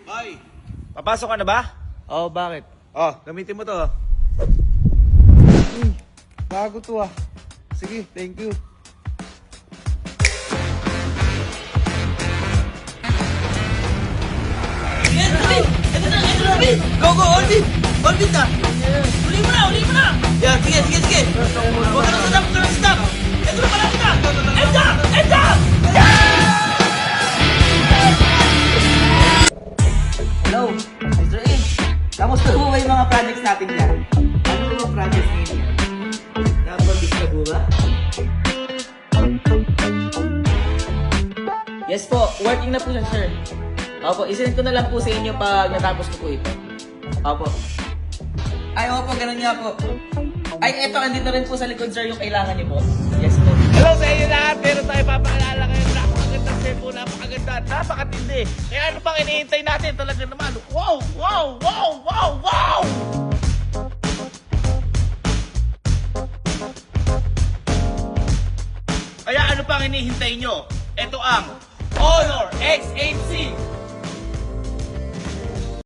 Ay, papasok ka na ba? Oo, bakit? Oh, gamitin mo to. Bago to ah. Sige, thank you. Go, go, Olvin! Olvin ka! Uli mo na! Yan, sige! Huwag ka na stop! Ito na pala kita! End up! Hello, Mr. A. Kamusta po ba yung mga projects natin dyan? Ano po yung projects ngayon yan? Nakapag-bis ka po ba? Yes po, working na po siya, sir. Opo, isend ko na lang po sa inyo pag natapos ko po ito. Opo. Ay, opo, ganun nga po. Ay, eto, andito rin po sa likod, sir, yung kailangan niyo po. Yes po. Hello sa inyo lahat! Meron tayo papakilala ngayon. Napakagandang cellphone, napakaganda at napakatindi. Kaya ano pang hinihintay natin? Talaga naman, wow! Kaya ano pang hinihintay nyo? Ito ang Honor X8C